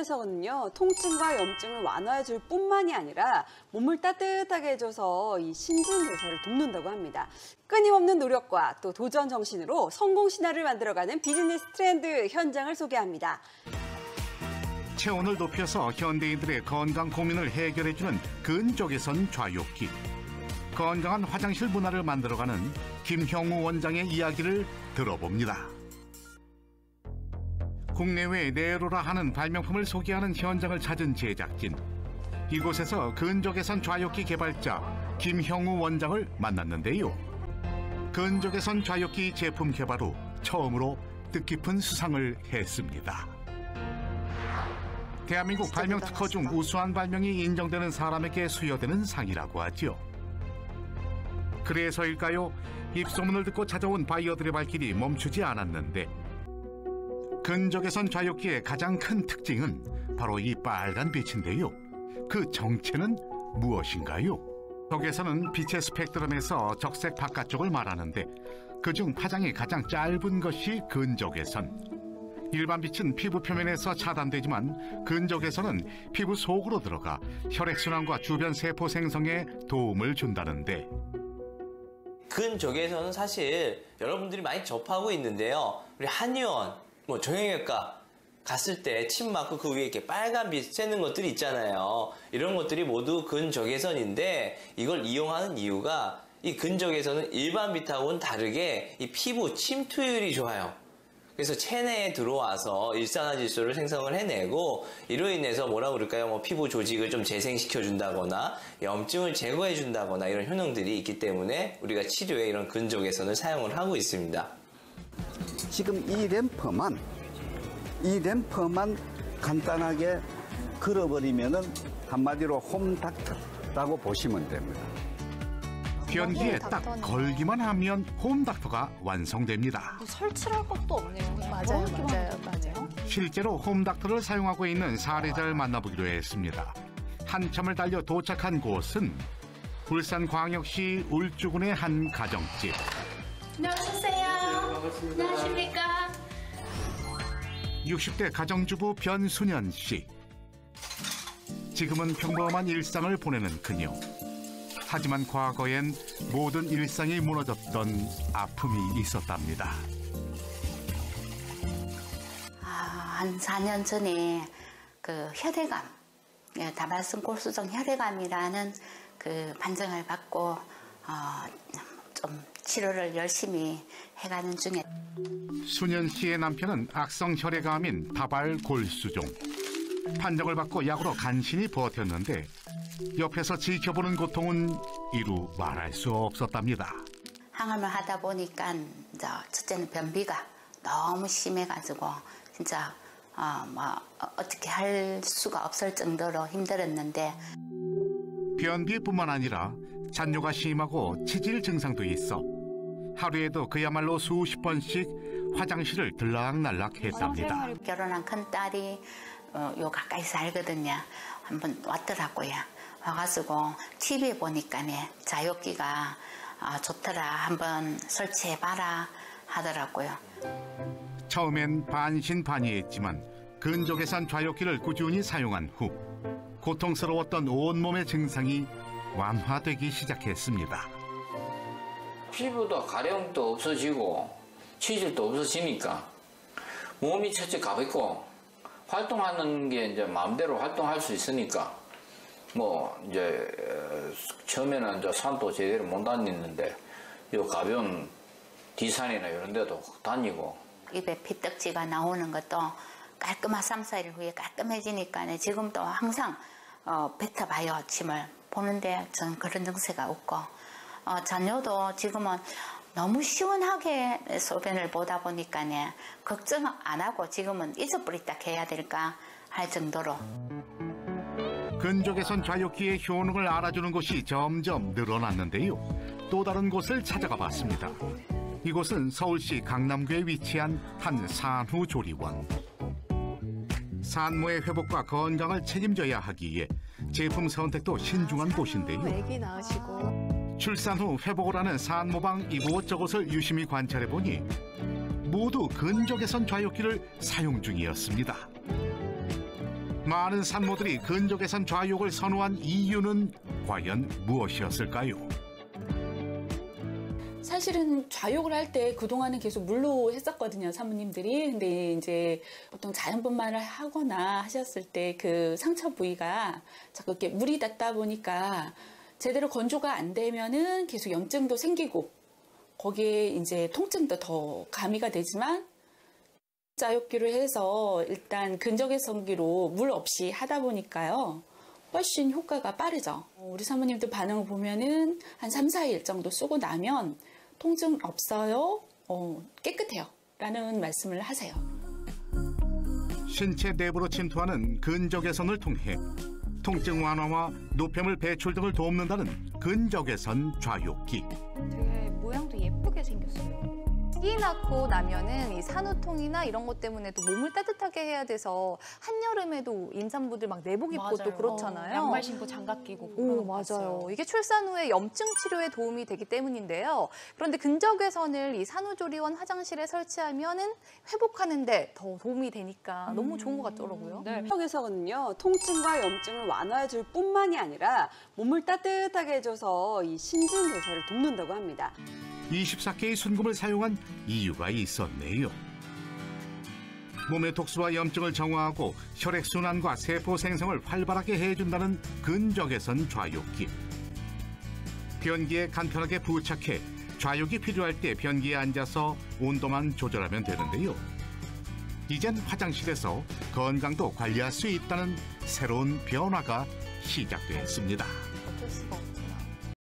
현장에서는요, 통증과 염증을 완화해줄 뿐만이 아니라 몸을 따뜻하게 해줘서 이 신진대사를 돕는다고 합니다. 끊임없는 노력과 또 도전 정신으로 성공 신화를 만들어가는 비즈니스 트렌드 현장을 소개합니다. 체온을 높여서 현대인들의 건강 고민을 해결해주는 근적외선 좌욕기. 건강한 화장실 문화를 만들어가는 김형우 원장의 이야기를 들어봅니다. 국내외 내로라 하는 발명품을 소개하는 현장을 찾은 제작진. 이곳에서 근적외선 좌욕기 개발자 김형우 원장을 만났는데요. 근적외선 좌욕기 제품 개발 후 처음으로 뜻깊은 수상을 했습니다. 대한민국 발명 특허 중 우수한 발명이 인정되는 사람에게 수여되는 상이라고 하죠. 그래서일까요? 입소문을 듣고 찾아온 바이어들의 발길이 멈추지 않았는데 근적외선 좌욕기의 가장 큰 특징은 바로 이 빨간 빛인데요. 그 정체는 무엇인가요? 적외선은 빛의 스펙트럼에서 적색 바깥쪽을 말하는데 그중 파장이 가장 짧은 것이 근적외선. 일반 빛은 피부 표면에서 차단되지만 근적외선은 피부 속으로 들어가 혈액순환과 주변 세포 생성에 도움을 준다는데 근적외선은 사실 여러분들이 많이 접하고 있는데요. 우리 한의원, 정형외과 갔을 때 침 맞고 그 위에 이렇게 빨간 빛 쬐는 것들이 있잖아요. 이런 것들이 모두 근적외선인데 이걸 이용하는 이유가 이 근적외선은 일반 빛하고는 다르게 이 피부 침투율이 좋아요. 그래서 체내에 들어와서 일산화질소를 생성을 해내고 이로 인해서 뭐라고 그럴까요? 피부 조직을 좀 재생시켜준다거나 염증을 제거해준다거나 이런 효능들이 있기 때문에 우리가 치료에 이런 근적외선을 사용을 하고 있습니다. 지금 이 램프만 간단하게 걸어버리면은 한마디로 홈닥터라고 보시면 됩니다. 변기에 딱 걸기만 하면 홈닥터가 완성됩니다. 설치할 것도 없네요. 맞아요. 실제로 홈닥터를 사용하고 있는 사례자를 만나보기로 했습니다. 한참을 달려 도착한 곳은 울산광역시 울주군의 한 가정집. 나와주세요. 안녕하십니까? 60대 가정주부 변순현 씨. 지금은 평범한 일상을 보내는 그녀. 하지만 과거엔 모든 일상이 무너졌던 아픔이 있었답니다. 한 4년 전에 그 혈액암, 다발성 골수성 혈액암이라는 그 판정을 받고 좀 치료를 열심히 해가는 중에 순현 씨의 남편은 악성 혈액암인 다발골수종. 판정을 받고 약으로 간신히 버텼는데 옆에서 지켜보는 고통은 이루 말할 수 없었답니다. 항암을 하다 보니까 이제 첫째는 변비가 너무 심해가지고 진짜 어떻게 할 수가 없을 정도로 힘들었는데 변비뿐만 아니라 잔뇨가 심하고 치질 증상도 있어 하루에도 그야말로 수십 번씩 화장실을 들락날락했답니다. 결혼한 큰딸이 요 가까이 살거든요. 한번 왔더라고요. 와가지고 TV에 보니까 좌욕기가 좋더라. 한번 설치해봐라 하더라고요. 처음엔 반신반의했지만 근적외선 좌욕기를 꾸준히 사용한 후 고통스러웠던 온몸의 증상이 완화되기 시작했습니다. 피부도 가려움도 없어지고 치질도 없어지니까 몸이 첫째 가볍고 활동하는 게 이제 마음대로 활동할 수 있으니까 이제 처음에는 이제 산도 제대로 못 다녔는데 요 가벼운 디산이나 이런 데도 다니고 입에 피떡지가 나오는 것도 깔끔한 3, 4일 후에 깔끔해지니까 지금도 항상 뱉어봐요. 침을 보는데 저는 그런 증세가 없고 잔뇨도 지금은 너무 시원하게 소변을 보다 보니까 걱정 안 하고 지금은 잊어버리다 해야 될까 할 정도로 근적외선 좌욕기의 효능을 알아주는 곳이 점점 늘어났는데요. 또 다른 곳을 찾아가 봤습니다. 이곳은 서울시 강남구에 위치한 한 산후조리원. 산모의 회복과 건강을 책임져야 하기에 제품 선택도 신중한 곳인데요. 애기 낳으시고 출산 후 회복을 하는 산모방 이곳저곳을 유심히 관찰해보니 모두 근적외선 좌욕기를 사용 중이었습니다. 많은 산모들이 근적외선 좌욕을 선호한 이유는 과연 무엇이었을까요? 사실은 좌욕을 할 때 그동안은 계속 물로 했었거든요, 사모님들이. 근데 이제 보통 자연분만을 하거나 하셨을 때 그 상처 부위가 자꾸 이렇게 물이 닿다 보니까 제대로 건조가 안 되면은 계속 염증도 생기고 거기에 이제 통증도 더 가미가 되지만 좌욕기를 해서 일단 근적외선기로 물 없이 하다 보니까요. 훨씬 효과가 빠르죠. 우리 사모님들 반응을 보면은 한 3, 4일 정도 쓰고 나면 통증 없어요. 깨끗해요. 라는 말씀을 하세요. 신체 내부로 침투하는 근적외선을 통해 통증 완화와 노폐물 배출 등을 돕는다는 근적외선 좌욕기. 되게 모양도 예쁘게 생겼어요. 끼 낳고 나면은 이 산후통이나 이런 것 때문에 또 몸을 따뜻하게 해야 돼서 한여름에도 임산부들 막 내복 입고 또 그렇잖아요. 양말 신고 장갑 끼고. 오, 맞아요. 이게 출산 후에 염증 치료에 도움이 되기 때문인데요. 그런데 근적외선을 이 산후조리원 화장실에 설치하면은 회복하는데 더 도움이 되니까 너무 좋은 것 같더라고요. 네, 근적외선은요 통증과 염증을 완화해줄 뿐만이 아니라 몸을 따뜻하게 해줘서 이 신진대사를 돕는다고 합니다. 24개의 순금을 사용한 이유가 있었네요. 몸의 독소와 염증을 정화하고 혈액순환과 세포 생성을 활발하게 해준다는 근적외선 좌욕기. 변기에 간편하게 부착해 좌욕이 필요할 때 변기에 앉아서 온도만 조절하면 되는데요. 이젠 화장실에서 건강도 관리할 수 있다는 새로운 변화가 시작됐습니다.